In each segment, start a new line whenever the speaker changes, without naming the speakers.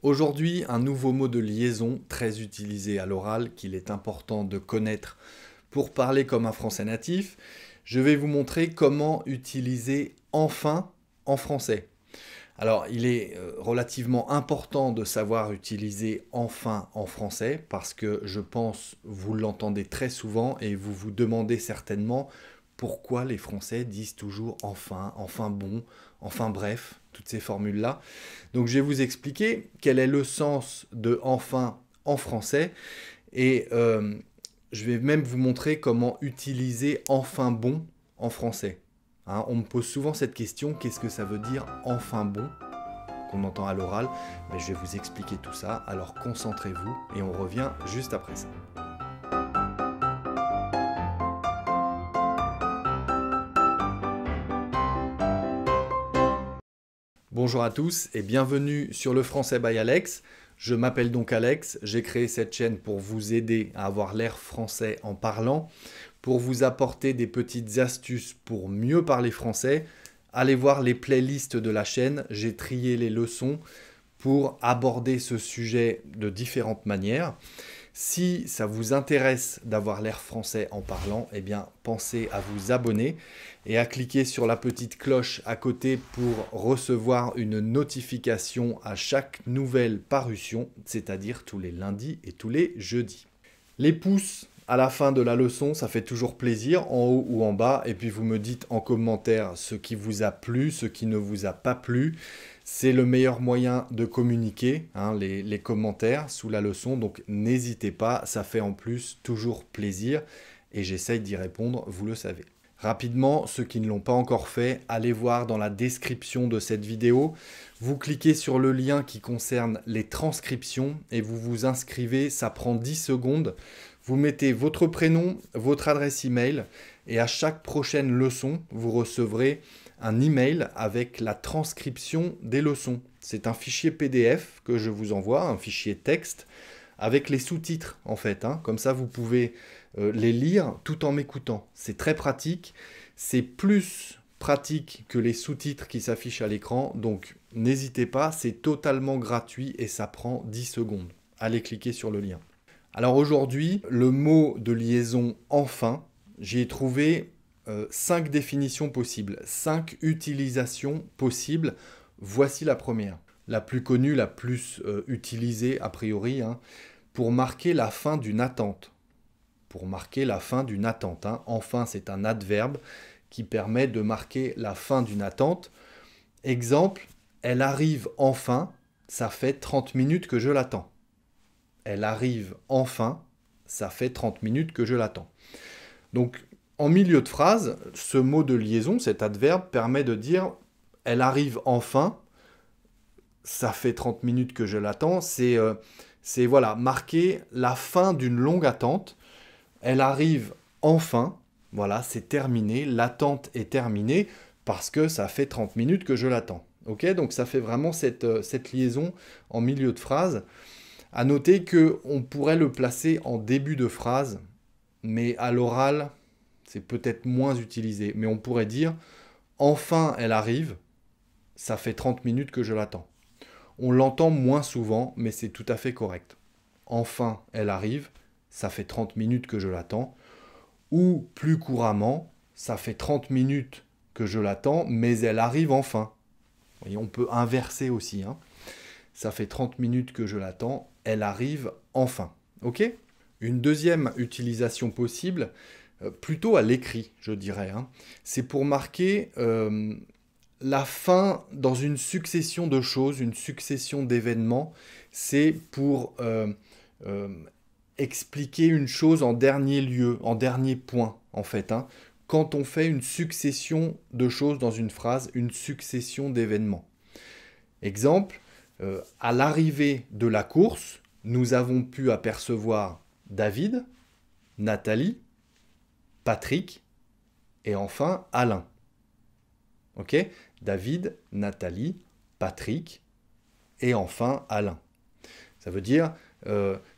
Aujourd'hui, un nouveau mot de liaison très utilisé à l'oral qu'il est important de connaître pour parler comme un français natif. Je vais vous montrer comment utiliser enfin en français. Alors, il est relativement important de savoir utiliser enfin en français parce que je pense vous l'entendez très souvent et vous vous demandez certainement pourquoi les Français disent toujours enfin, enfin bon, enfin bref, toutes ces formules-là. Donc je vais vous expliquer quel est le sens de enfin en français et je vais même vous montrer comment utiliser enfin bon en français. Hein, on me pose souvent cette question, qu'est-ce que ça veut dire enfin bon qu'on entend à l'oral? Mais je vais vous expliquer tout ça, alors concentrez-vous et on revient juste après ça. Bonjour à tous et bienvenue sur le Français by Alex. Je m'appelle donc Alex, j'ai créé cette chaîne pour vous aider à avoir l'air français en parlant, pour vous apporter des petites astuces pour mieux parler français. Allez voir les playlists de la chaîne, j'ai trié les leçons pour aborder ce sujet de différentes manières. Si ça vous intéresse d'avoir l'air français en parlant, eh bien pensez à vous abonner et à cliquer sur la petite cloche à côté pour recevoir une notification à chaque nouvelle parution, c'est-à-dire tous les lundis et tous les jeudis. Les pouces à la fin de la leçon, ça fait toujours plaisir, en haut ou en bas, et puis vous me dites en commentaire ce qui vous a plu, ce qui ne vous a pas plu. C'est le meilleur moyen de communiquer, hein, les commentaires sous la leçon, donc n'hésitez pas, ça fait en plus toujours plaisir, et j'essaye d'y répondre, vous le savez. Rapidement, ceux qui ne l'ont pas encore fait, allez voir dans la description de cette vidéo. Vous cliquez sur le lien qui concerne les transcriptions et vous vous inscrivez, ça prend 10 secondes. Vous mettez votre prénom, votre adresse email et à chaque prochaine leçon, vous recevrez un email avec la transcription des leçons. C'est un fichier PDF que je vous envoie, un fichier texte avec les sous-titres en fait. Hein. Comme ça, vous pouvez les lire tout en m'écoutant. C'est très pratique. C'est plus pratique que les sous-titres qui s'affichent à l'écran. Donc, n'hésitez pas, c'est totalement gratuit et ça prend 10 secondes. Allez cliquer sur le lien. Alors aujourd'hui, le mot de liaison « enfin », j'ai trouvé 5 définitions possibles, 5 utilisations possibles. Voici la première. La plus connue, la plus utilisée a priori, hein, pour marquer la fin d'une attente. Pour marquer la fin d'une attente. Hein. Enfin, c'est un adverbe qui permet de marquer la fin d'une attente. Exemple, elle arrive enfin, ça fait 30 minutes que je l'attends. Elle arrive enfin, ça fait 30 minutes que je l'attends. Donc, en milieu de phrase, ce mot de liaison, cet adverbe, permet de dire « elle arrive enfin », ça fait 30 minutes que je l'attends, c'est voilà, marquer la fin d'une longue attente. Elle arrive enfin, voilà, c'est terminé, l'attente est terminée parce que ça fait 30 minutes que je l'attends. Ok, donc ça fait vraiment cette liaison en milieu de phrase. À noter qu'on pourrait le placer en début de phrase, mais à l'oral, c'est peut-être moins utilisé. Mais on pourrait dire « enfin elle arrive, ça fait 30 minutes que je l'attends ». On l'entend moins souvent, mais c'est tout à fait correct. Enfin elle arrive, ça fait 30 minutes que je l'attends. Ou plus couramment, ça fait 30 minutes que je l'attends, mais elle arrive enfin. Vous voyez, on peut inverser aussi. Hein. Ça fait 30 minutes que je l'attends, elle arrive enfin. Ok ? Une deuxième utilisation possible, plutôt à l'écrit, je dirais, hein, c'est pour marquer la fin dans une succession de choses, une succession d'événements. C'est pour expliquer une chose en dernier lieu, en dernier point, en fait. Hein, quand on fait une succession de choses dans une phrase, une succession d'événements. Exemple, à l'arrivée de la course, nous avons pu apercevoir David, Nathalie, Patrick et enfin Alain. Ok ? David, Nathalie, Patrick et enfin Alain. Ça veut dire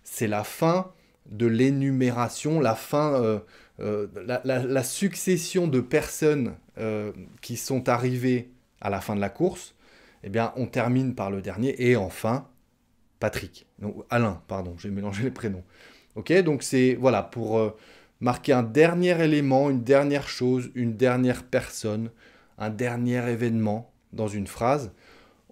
c'est la fin de l'énumération, la fin, la succession de personnes qui sont arrivées à la fin de la course. Eh bien, on termine par le dernier et enfin Patrick. Donc, Alain, pardon, j'ai mélangé les prénoms. Ok, donc c'est, voilà, pour marquer un dernier élément, une dernière chose, une dernière personne, un dernier événement dans une phrase,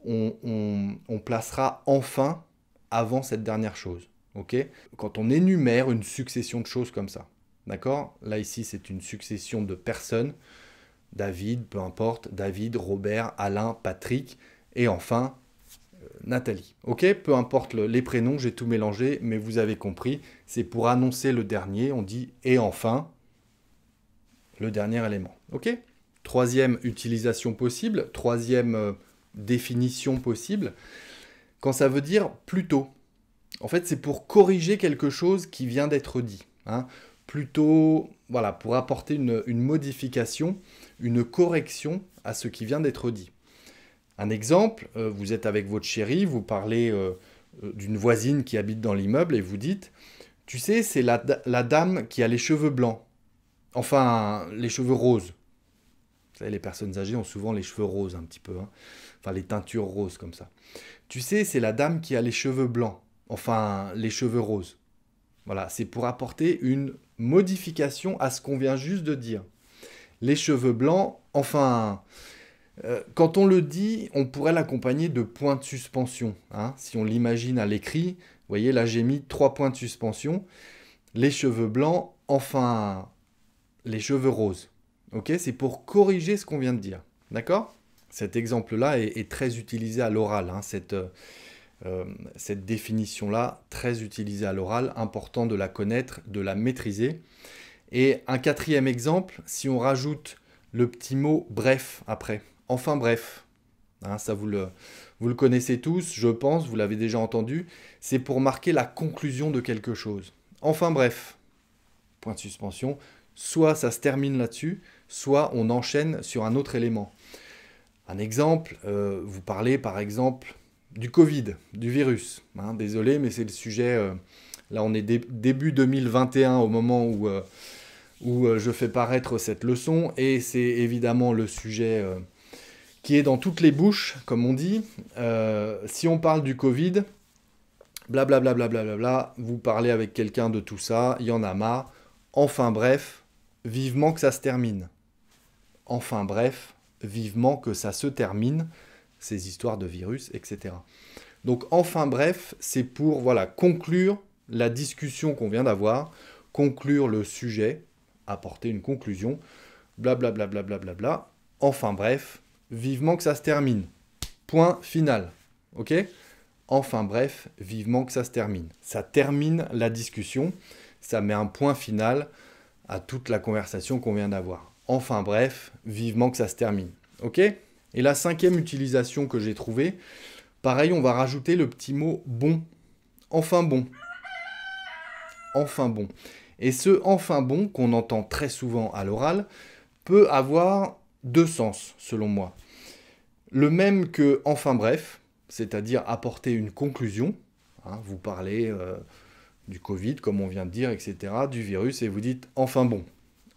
on placera enfin avant cette dernière chose. Ok, quand on énumère une succession de choses comme ça. D'accord? Là, ici, c'est une succession de personnes. David, peu importe, David, Robert, Alain, Patrick, et enfin, Nathalie. Ok? Peu importe les prénoms, j'ai tout mélangé, mais vous avez compris, c'est pour annoncer le dernier, on dit « et enfin » le dernier élément. Ok? Troisième utilisation possible, troisième définition possible, quand ça veut dire « plutôt ». En fait, c'est pour corriger quelque chose qui vient d'être dit. Hein. Plutôt, voilà, pour apporter une modification, une correction à ce qui vient d'être dit. Un exemple, vous êtes avec votre chérie, vous parlez d'une voisine qui habite dans l'immeuble et vous dites « Tu sais, c'est la dame qui a les cheveux blancs. Enfin, les cheveux roses. » Vous savez, les personnes âgées ont souvent les cheveux roses un petit peu. Hein. Enfin, les teintures roses comme ça. « Tu sais, c'est la dame qui a les cheveux blancs. Enfin, les cheveux roses. » Voilà, c'est pour apporter une modification à ce qu'on vient juste de dire. Les cheveux blancs, enfin... quand on le dit, on pourrait l'accompagner de points de suspension. Hein. Si on l'imagine à l'écrit, vous voyez, là j'ai mis 3 points de suspension. Les cheveux blancs, enfin, les cheveux roses. Ok, c'est pour corriger ce qu'on vient de dire. D'accord? Cet exemple-là est très utilisé à l'oral. Hein, cette définition-là, très utilisée à l'oral, important de la connaître, de la maîtriser. Et un quatrième exemple, si on rajoute le petit mot « bref » après. Enfin bref, hein, ça vous le connaissez tous, je pense, vous l'avez déjà entendu, c'est pour marquer la conclusion de quelque chose. Enfin bref, point de suspension, soit ça se termine là-dessus, soit on enchaîne sur un autre élément. Un exemple, vous parlez par exemple du Covid, du virus. Hein, désolé, mais c'est le sujet, là on est début 2021 au moment où je fais paraître cette leçon, et c'est évidemment le sujet... qui est dans toutes les bouches, comme on dit. Si on parle du Covid, blablabla, blablabla, vous parlez avec quelqu'un de tout ça, il y en a marre. Enfin bref, vivement que ça se termine. Enfin bref, vivement que ça se termine, ces histoires de virus, etc. Donc enfin bref, c'est pour voilà, conclure la discussion qu'on vient d'avoir, conclure le sujet, apporter une conclusion, blablabla, blablabla. Enfin bref, vivement que ça se termine. Point final. Ok? Enfin bref, vivement que ça se termine. Ça termine la discussion. Ça met un point final à toute la conversation qu'on vient d'avoir. Enfin bref, vivement que ça se termine. Ok? Et la cinquième utilisation que j'ai trouvée, pareil, on va rajouter le petit mot « bon ». Enfin bon. Enfin bon. Et ce « enfin bon » qu'on entend très souvent à l'oral peut avoir deux sens, selon moi. Le même que « enfin bref », c'est-à-dire apporter une conclusion. Hein, vous parlez du Covid, comme on vient de dire, etc., du virus, et vous dites « enfin bon »,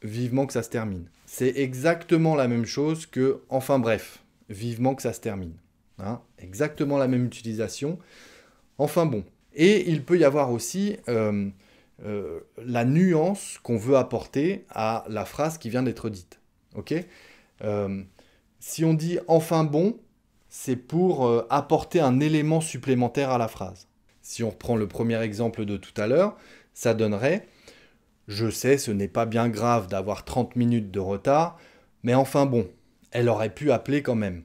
vivement que ça se termine. C'est exactement la même chose que « enfin bref », vivement que ça se termine. Hein, exactement la même utilisation, enfin bon. Et il peut y avoir aussi la nuance qu'on veut apporter à la phrase qui vient d'être dite. Ok ? Si on dit « enfin bon », c'est pour apporter un élément supplémentaire à la phrase. Si on reprend le premier exemple de tout à l'heure, ça donnerait « Je sais, ce n'est pas bien grave d'avoir 30 minutes de retard, mais enfin bon, elle aurait pu appeler quand même. »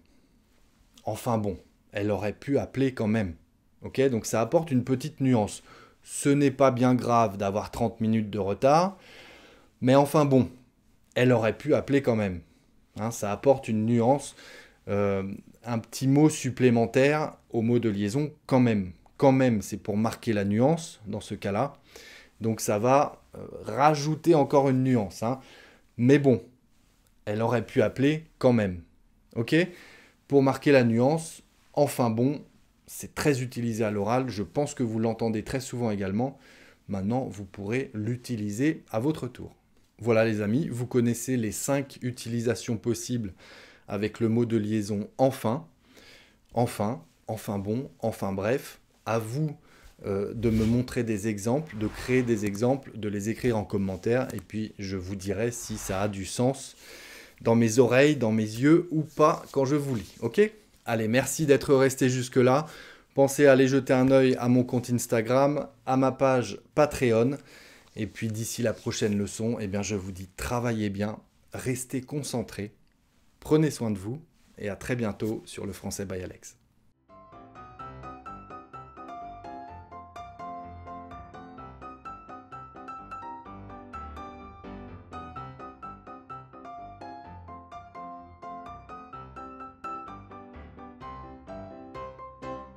Enfin bon, elle aurait pu appeler quand même. Ok, donc ça apporte une petite nuance. Ce n'est pas bien grave d'avoir 30 minutes de retard, mais enfin bon, elle aurait pu appeler quand même. Hein, ça apporte une nuance, un petit mot supplémentaire au mot de liaison quand même. Quand même, c'est pour marquer la nuance dans ce cas-là. Donc ça va rajouter encore une nuance. Hein. Mais bon, elle aurait pu appeler quand même. Ok ? Pour marquer la nuance, enfin bon, c'est très utilisé à l'oral. Je pense que vous l'entendez très souvent également. Maintenant, vous pourrez l'utiliser à votre tour. Voilà les amis, vous connaissez les 5 utilisations possibles avec le mot de liaison enfin. Enfin, enfin bon, enfin bref, À vous de me montrer des exemples, de créer des exemples, de les écrire en commentaire, et puis je vous dirai si ça a du sens dans mes oreilles, dans mes yeux ou pas quand je vous lis. Ok? Allez, merci d'être resté jusque-là. Pensez à aller jeter un œil à mon compte Instagram, à ma page Patreon. Et puis d'ici la prochaine leçon, eh bien, je vous dis travaillez bien, restez concentrés, prenez soin de vous et à très bientôt sur le Français by Alex.